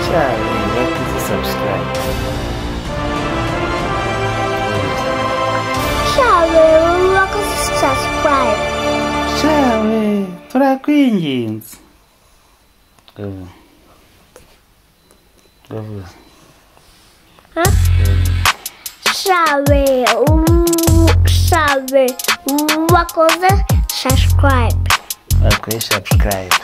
Please subscribe. Subscribe. Shawe, turakwinginze. Shawe, wakoze subscribe. Okay, subscribe.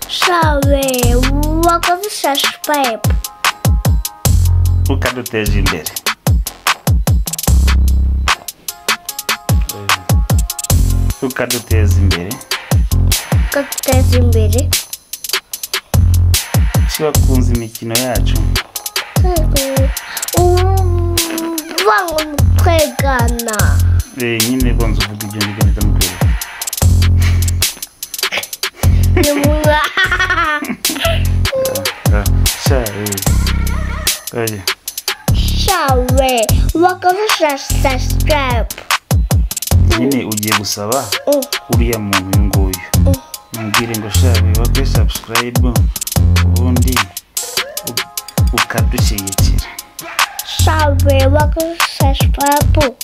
Shawe, wakoze subscribe. Ukaduteza imbere. Ukaduteza imbere. Ukaduteza imbere. Wakunze imikino yacu. Vango twegana. Nyine bonzo uvuga ibyo ngibyo ndamukwereka. Shawe, wakoze subscribe. Nyine ugiye gusaba uriya muntu nguyu. Mubwire ngo shawe wakoze subscribe ubundi ukadushyigikira. Shawe, wakoze subscribe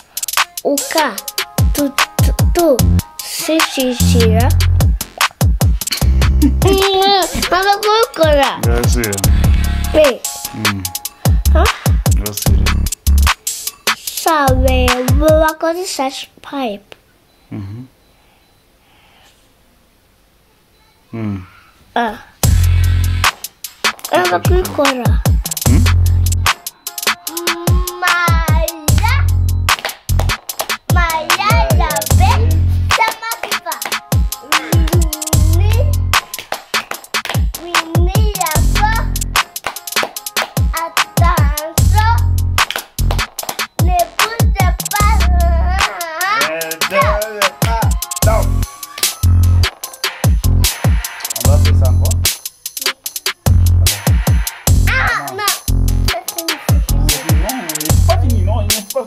shyigikira. Mama kubikora. Gasira. Pe. Gasira. Shawe, wakoze subscribe. Mama kubikora.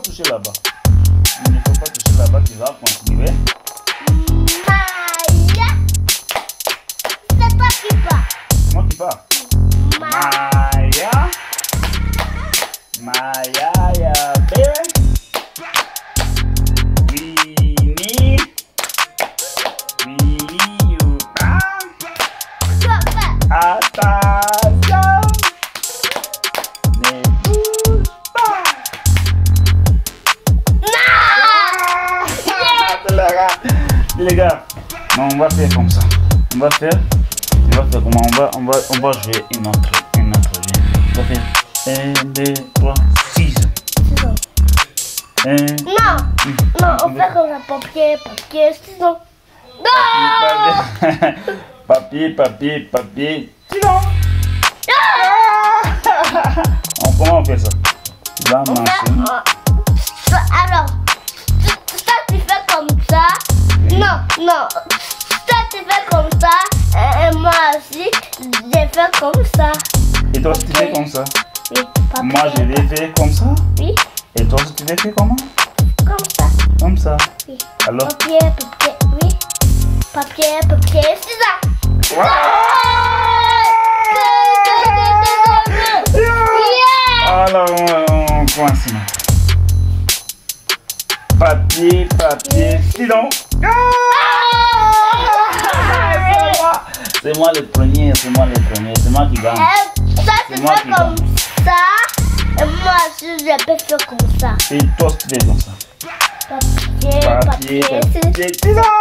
Toucher là-bas. Il ne faut pas toucher là-bas, tu vas continuer. Maya, c'est toi qui pars. C'est moi qui pars. Maya. Maya, ya baby. We need you. Attention. Ne bouge pas. Les gars, non, on va faire comme ça. On va faire comment on va jouer une autre jeu. On va faire 1, 2, 3, 6. Non, on fait comme ça, papier, ciseaux. Non. Papier, ciseaux. Comment on fait ça? Alors, ça tu fais comme ça. Non, ça tu fais comme ça. Et moi aussi, j'ai fait comme ça. Et toi aussi tu fais comme ça? Oui, papier. Moi je l'ai fait comme ça? Oui. Et toi aussi tu l'as fait comment? Comme ça. Comme ça? Oui. Alors? Papier, oui. Papier, ciseaux. Wow. Alors on commence maintenant. Papier, ciseaux. C'est moi le premier, c'est moi qui gagne. Ça tu fais comme ça. Et moi aussi je peux faire comme ça. Et toi tu fais comme ça. Papier, ciseaux. Papier, ciseaux.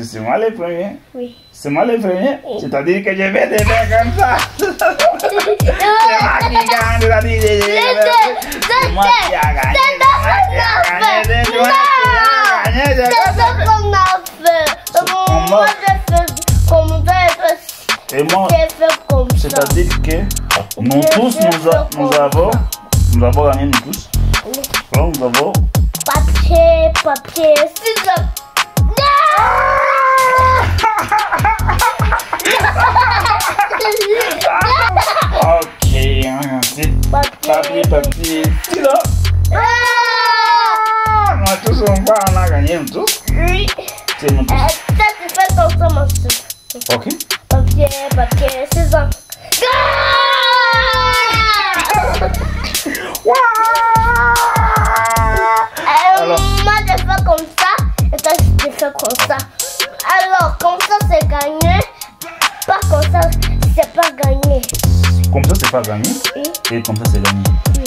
C'est moi le premier. Oui. C'est moi le premier. C'est-à-dire que je vais te faire comme ça. C'est moi qui gagne. C'est moi qui a gagné. C'est ça qu'on a fait. moi je fais comme ça et toi Et moi, tu fais comme ça. c'est-à-dire que nous tous, nous avons gagné, nous tous. Alors, nous avons... Papier, ciseaux. Ok, c'est papier, ciseaux. On a tous, on a gagné, nous tous. Oui. C'est nous tous. Ça, tu fais comme ça, mon fils. Ok. Papier, ciseaux. Alors. Moi, je fais comme ça et toi, tu fais comme ça. Alors, comme ça, c'est gagné. Pas comme ça, c'est pas gagné. Comme ça, c'est pas gagné. Oui. Et comme ça, c'est gagné. Oui.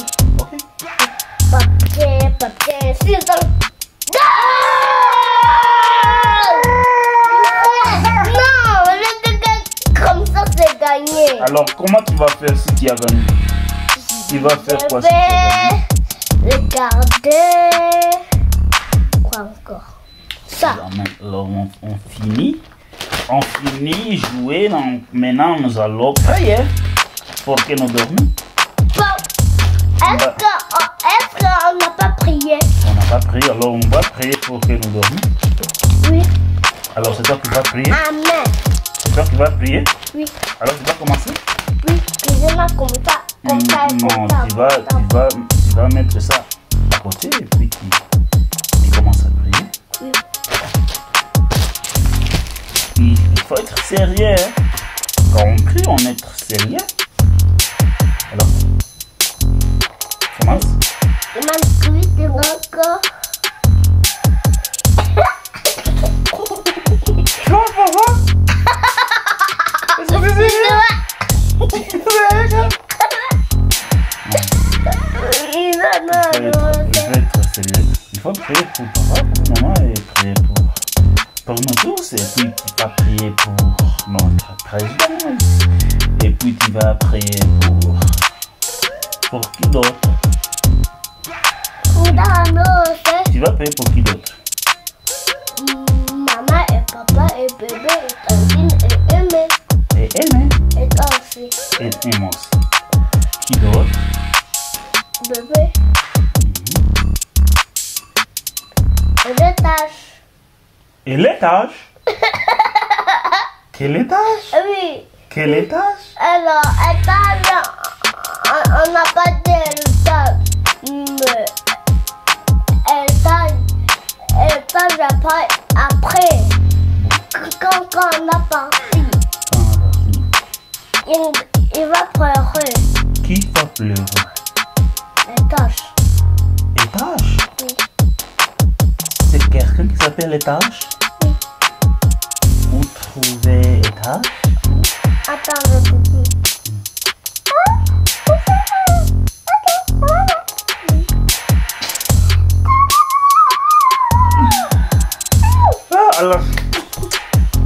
Ok. Papier, ciseaux. Non, je te gagne comme ça, c'est gagné. Alors, comment tu vas faire si tu as gagné? Tu vas faire quoi si tu as gagné? Regarder. Quoi encore? Ça. Alors, on finit. On finit jouer. Donc, maintenant, nous allons prier pour que nous dormions. Bon. Est-ce qu'on n'a pas prié? On n'a pas prié, alors on va prier pour que nous dormions. Oui. Alors, c'est toi qui vas prier? Amen. C'est toi qui vas prier? Oui. Alors, tu vas commencer? Oui. Cuisine comme ça. Comme ça et Non, comme ça. tu vas mettre ça à côté et puis tu commences à prier. Oui. Il faut être sérieux. Hein? Quand on prie, on est sérieux. Alors, commence. Il m'a cuit encore. Non, papa. Est-ce que c'est il faut prier pour papa, pour maman et prier pour nous tous. Et puis tu vas prier pour notre président. Et puis tu vas prier pour qui d'autre? Tu vas prier pour qui d'autre? Maman et papa et bébé et tantine et Aimé. Et Aimé. Et toi aussi. Et moi aussi. Qui d'autre? Bébé. Et l'étage. Et l'étage? Quel étage? Oui. Quel étage? Alors, étage, on n'a pas d'étage. Mais étage après. Quand on a parti, il va pleurer. Qui va pleurer? Étage. Étage? Oui. C'est quelqu'un qui s'appelle étage? Oui. Vous trouvez étage? Attends, je te dis. Alors,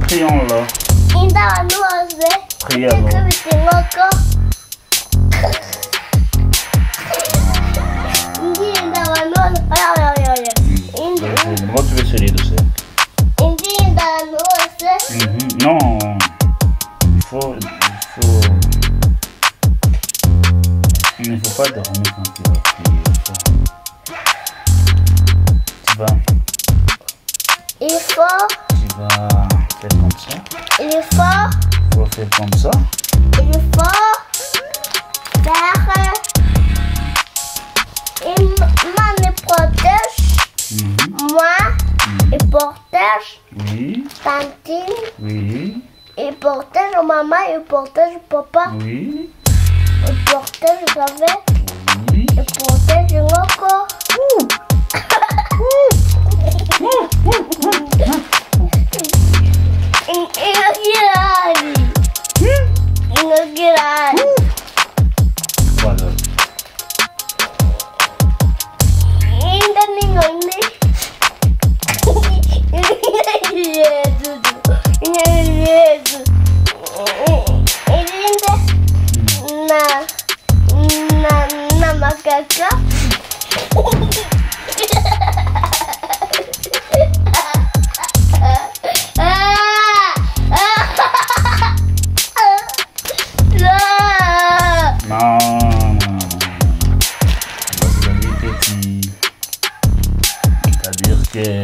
prions-le. Prions-le. Moi, tu veux essayer de ça? Non, il faut pas dormir quand tu vas prier. Tu vas faire comme ça. Il faut faire comme ça. Il me protège, moi, il protège Oui, tantine, oui, il protège maman, il protège papa, oui, il protège Gavet, oui. il protège Ngoko. Voilà. que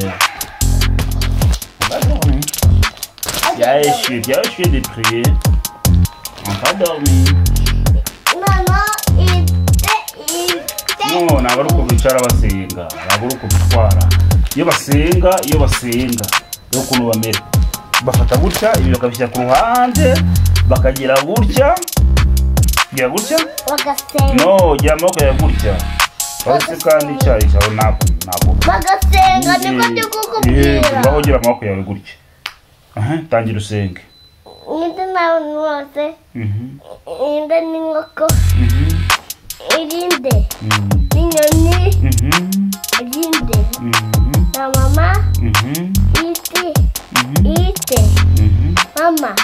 on va dormir. Tu as échoué de prier. On va dormir. No, ntabwo ari uko bicara basenga, ntabwo ari uko bitwara. Iyo basenga yo ukuntu bamera. Bafata gutya, ibi bakabishyira ku ruhande, bakagira gutya. Gira gutya? Bagasenga. No, gira amaboko ya gutya. Bose kandi icyayi cyawe ntabwo. Bagasenga niko ndi kukubwira. Baho gira amaboko yawe gutya. Tangira usenge. Ninde nawe nuwase. Inde ningoko. Irinde. Inyoni. Irinde. Na mama. Ite. Mama.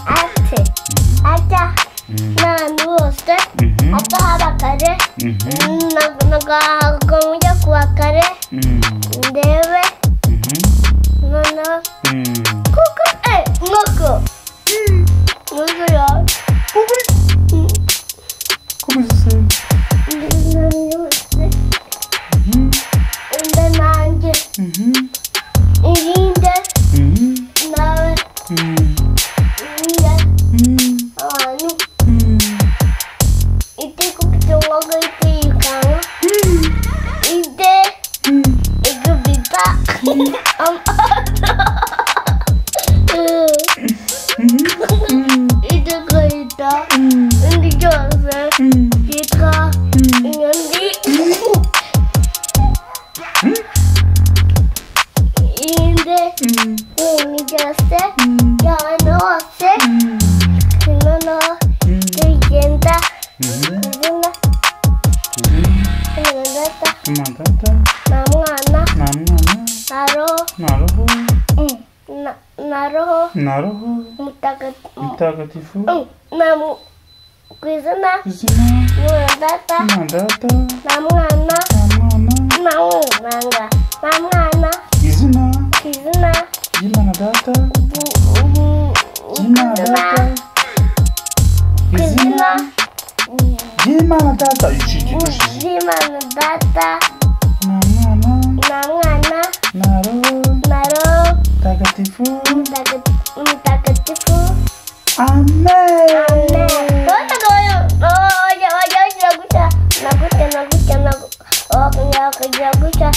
Ate. Ata. Nanu wose. Ata habakare. Nagagombye kuwa kare. Ndebe. Nono. Kuko. Ngoko. Ngoko ya. Como assim? Naroho mtakatifu namu kwizina data na mwana na mwana izina Jimana data na mwana Naroho mtakatifu. Amen. Nagucha.